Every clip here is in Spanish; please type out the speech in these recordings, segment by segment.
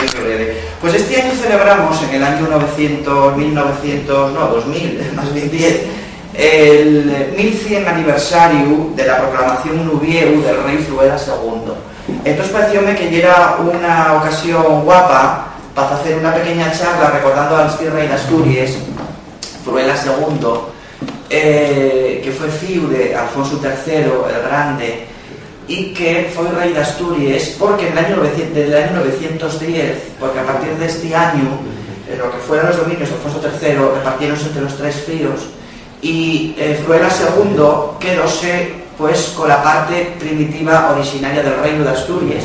siempre breve. Pues este año celebramos, en el año 2000, más bien 10, el 1100 aniversario de la proclamación nubieu del rei Fruela II. Entonces parecióme que era una ocasión guapa para hacer una pequeña charla recordando al rei de Asturias, Fruela II, que fue fiu de Alfonso III el Grande, y que fue rey de Asturias porque desde el año 910, porque a partir de este año lo que fueron los dominios de Alfonso III repartieronse entre los tres fíos, y Fruela II quedóse pues con la parte primitiva originaria del reino de Asturias,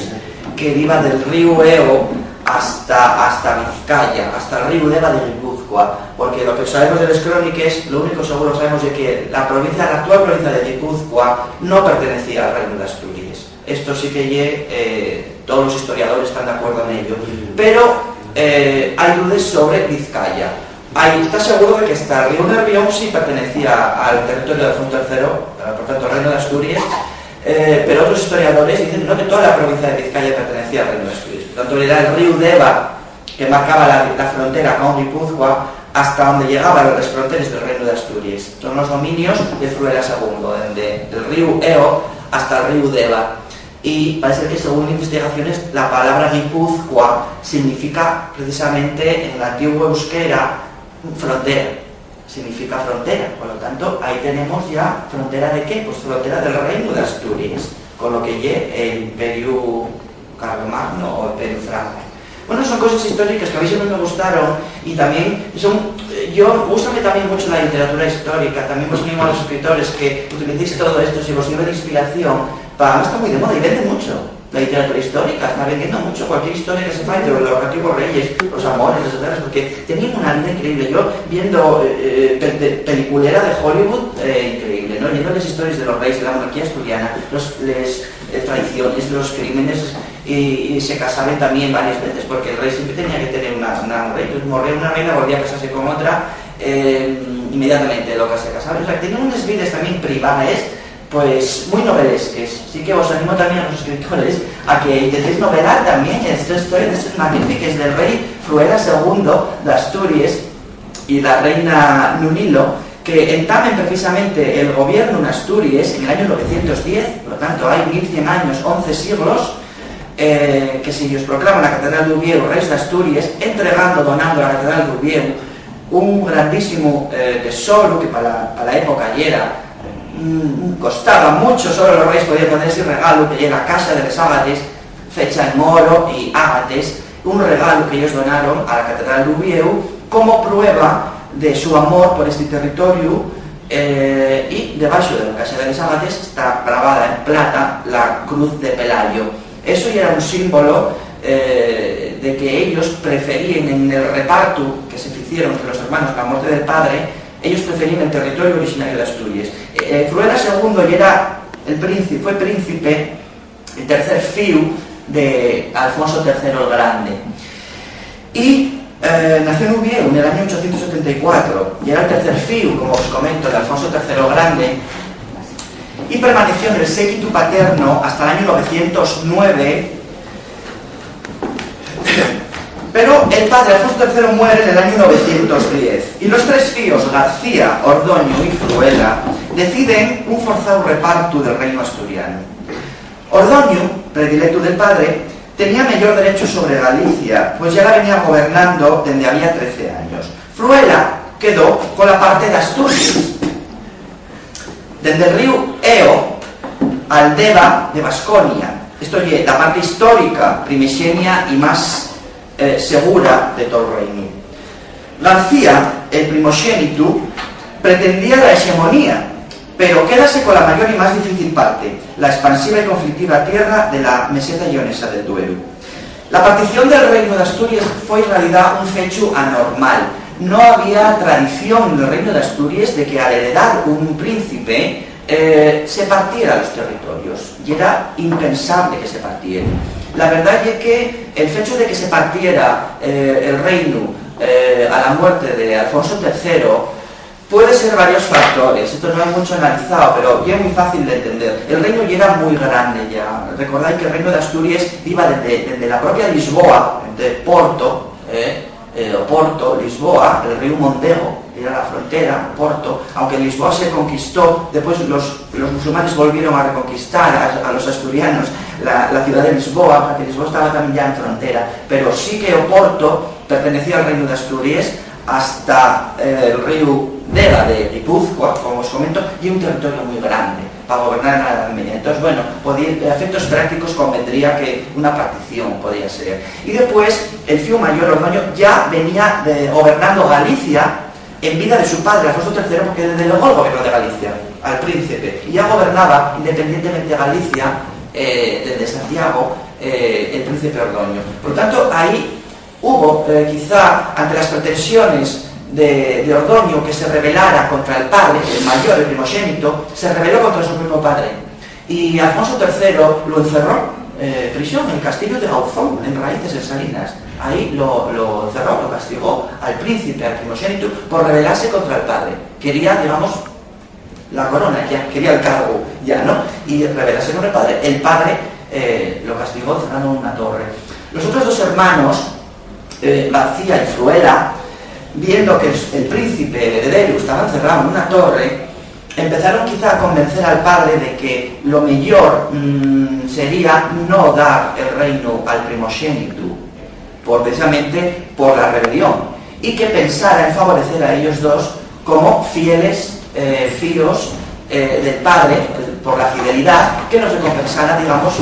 que iba del río Eo hasta Vizcaya, hasta el río Deva de Guipúzcoa, porque lo que sabemos de las crónicas, lo único seguro sabemos es que la actual provincia de Guipúzcoa no pertenecía al reino de Asturias. Esto sí que todos los historiadores están de acuerdo en ello, pero hay dudas sobre Vizcaya. Está seguro de que hasta el río Nervión sí pertenecía al territorio de Alfonso III, por tanto al reino de Asturias, pero otros historiadores dicen no, que toda la provincia de Vizcaya pertenecía al reino de Asturias. Por tanto, era el río Deva que marcaba la frontera con Guipúzcoa hasta donde llegaban las fronteras del reino de Asturias. Son los dominios de Fruela II, desde el río Eo hasta el río Deva. Y parece que, según investigaciones, la palabra Guipúzcoa significa precisamente en la antigua euskera frontera. Significa frontera, por lo tanto, ahí tenemos ya frontera de qué? Pues frontera del reino de Asturias, con lo que el Imperio Carlomagno o Imperio Franco. Bueno, son cosas históricas que a mí siempre me gustaron, y también gustame también mucho la literatura histórica. También os animo a los escritores que utilicéis todo esto, si os sirve de inspiración. Para mí está muy de moda y vende mucho. La literatura histórica está vendiendo mucho. Cualquier historia que se falle de los antiguos reyes, los amores, los etcétera, porque tenían una vida increíble. Yo viendo peliculera de Hollywood, increíble, ¿no? Viendo las historias de los reyes de la monarquía asturiana, las traiciones, los crímenes, y se casaban también varias veces, porque el rey siempre tenía que tener una reina. Entonces moría una reina, volvía a casarse con otra, inmediatamente lo que se casaba. O sea, que tenían unas vidas también privadas, pues muy novelesques. Así que os animo también a los escritores a que intentéis novelar también esta historia de estos magníficos del rey Fruela II de Asturias y la reina Nunilo, que entamen precisamente el gobierno en Asturias en el año 910, por lo tanto hay 1100 años, 11 siglos, que se ellos proclaman la Catedral de Ubieu, reyes de Asturias, donando a la Catedral de Ubieu un grandísimo tesoro que para la época ya era costaba mucho. Solo los reyes podían poner ese regalo, que era la casa de los ágates, fecha en oro y ágates, un regalo que ellos donaron a la Catedral de Ubieu como prueba de su amor por este territorio, y debajo de la casa de los ágates está grabada en plata la cruz de Pelayo. Eso ya era un símbolo de que ellos preferían, en el reparto que se hicieron entre los hermanos con la muerte del padre, ellos preferían el territorio originario de Asturias. Fruela II fue príncipe, el tercer fío de Alfonso III el Grande. Y nació en Ubieu en el año 874, y era el tercer fío, como os comento, de Alfonso III el Grande, y permaneció en el séquito paterno hasta el año 909. Pero el padre Alfonso III muere en el año 910, y los tres fíos, García, Ordoño y Fruela, deciden un forzado reparto del reino asturiano. Ordoño, predilecto del padre, tenía mayor derecho sobre Galicia, pues ya la venía gobernando desde había 13 años. Fruela quedó con la parte de Asturias, desde el río Eo al Deva de Baskonia. Esto es la parte histórica, primigenia y más segura de todo el reino. García, el primogénito, pretendía la hegemonía, pero quédase con la mayor y más difícil parte, la expansiva y conflictiva tierra de la meseta leonesa del Duero. La partición del reino de Asturias fue en realidad un hecho anormal. No había tradición en el reino de Asturias de que al heredar un príncipe se partiera los territorios, y era impensable que se partieran. La verdad es que el hecho de que se partiera el reino a la muerte de Alfonso III Puede ser varios factores, esto no es mucho analizado, pero ya es muy fácil de entender. El reino ya era muy grande ya. Recordáis que el reino de Asturias iba desde la propia Lisboa, de Porto, Porto, Lisboa, el río Mondego, era la frontera, Porto, aunque Lisboa se conquistó, después los musulmanes volvieron a reconquistar a los asturianos la ciudad de Lisboa, porque Lisboa estaba también ya en frontera, pero sí que Oporto pertenecía al reino de Asturias hasta el río Deva de Guipúzcoa, como os comento, y un territorio muy grande para gobernar en la Edad Media. Entonces, bueno, a efectos prácticos convendría que una partición podía ser. Y después, el Fío Mayor Ordoño ya venía gobernando Galicia en vida de su padre, Alfonso III, porque delegó el gobierno de Galicia al príncipe, y ya gobernaba independientemente de Galicia, desde Santiago, el príncipe Ordoño. Por lo tanto, ahí hubo, quizá, ante las pretensiones de Ordoño, que se rebelara contra el padre, el mayor, el primogénito, se rebeló contra su propio padre. Y Alfonso III lo encerró en prisión, en el castillo de Gauzón, en Raíces, en Salinas. Ahí lo encerró, lo castigó al príncipe, al primogénito, por rebelarse contra el padre. Quería, digamos, la corona, ya quería el cargo, ya, ¿no? Y rebelarse contra el padre. El padre lo castigó encerrando en una torre. Los otros dos hermanos, García y Fruela, viendo que el príncipe heredero estaba encerrado en una torre, empezaron quizá a convencer al padre de que lo mejor sería no dar el reino al primogénito, precisamente por la rebelión, y que pensara en favorecer a ellos dos como fieles fíos del padre, por la fidelidad, que no se compensara, digamos,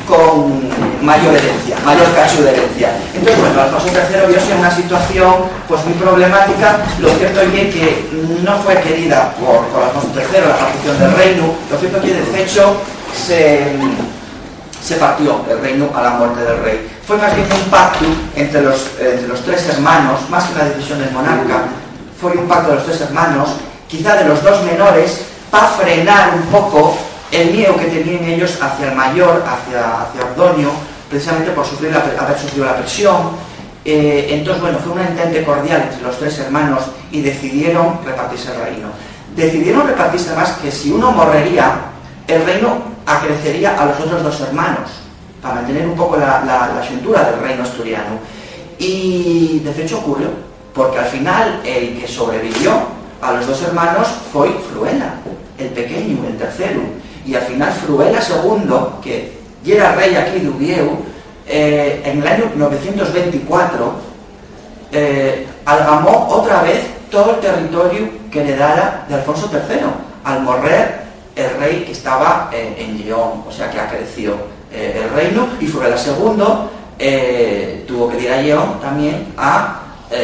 con mayor herencia, mayor cacho de herencia. Entonces, bueno, Alfonso III vio en una situación pues muy problemática. Lo cierto es que no fue querida por Alfonso III la partición del reino. Lo cierto es que de hecho se partió el reino a la muerte del rey. Fue más bien un pacto entre los tres hermanos, más que una decisión del monarca. Fue un pacto de los tres hermanos, quizá de los dos menores, para frenar un poco el miedo que tenían ellos hacia el mayor, hacia Ordoño, precisamente por haber sufrido la presión. Entonces, bueno, fue un entente cordial entre los tres hermanos y decidieron repartirse el reino. Decidieron repartirse además que si uno moriría, el reino acrecería a los otros dos hermanos, para mantener un poco la cintura del reino asturiano. Y de hecho ocurrió, porque al final el que sobrevivió a los dos hermanos fue Fruela, el pequeño, el tercero. Y al final Fruela II, que ya era rey aquí de Ubieu, en el año 924, algamó otra vez todo el territorio que heredara de Alfonso III, al morrer el rey que estaba en Lleón, o sea que acreció el reino, y Fruela II tuvo que ir a Lleón también a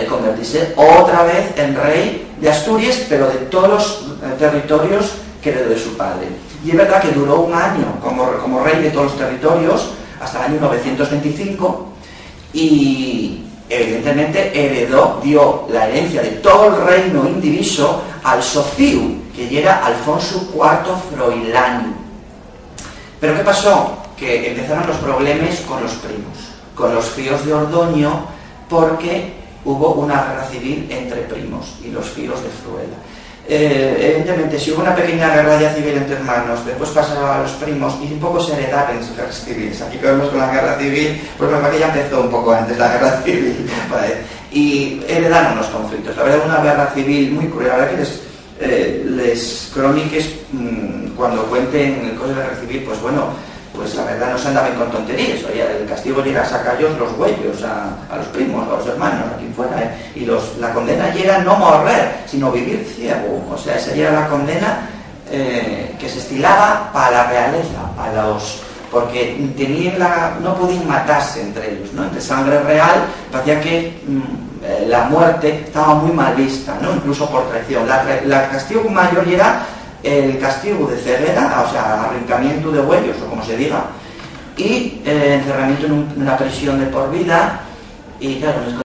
convertirse otra vez en rey de Asturias, pero de todos los territorios que heredó de su padre. Y es verdad que duró un año como rey de todos los territorios, hasta el año 925, y evidentemente dio la herencia de todo el reino indiviso al socio, que ya era Alfonso IV Froilán. Pero ¿qué pasó? Que empezaron los problemas con los primos, con los fíos de Ordoño, porque hubo una guerra civil entre primos y los fíos de Fruela. Evidentemente, si hubo una pequeña guerra civil entre hermanos, después pasaron a los primos y un poco se heredaron sus guerras civiles. Aquí que vemos con la guerra civil, pues que ya empezó un poco antes la guerra civil, ¿vale? Y heredaron los conflictos. La verdad, una guerra civil muy cruel. La verdad que les cróniques, cuando cuenten cosas de la guerra civil, pues bueno, pues la verdad no se andaban con tonterías. Oye, el castigo era sacarlos los huellos a los primos, a los hermanos, a quien fuera, y la condena ya era no morrer, sino vivir ciego. O sea, esa ya era la condena que se estilaba para la realeza, porque no podían matarse entre ellos, ¿no? Entre sangre real, parecía que la muerte estaba muy mal vista, ¿no? Incluso por traición. El castigo mayor era el castigo de ceguera, o sea, arrancamiento de huellos, o como se diga, y encerramiento en una prisión de por vida, y claro,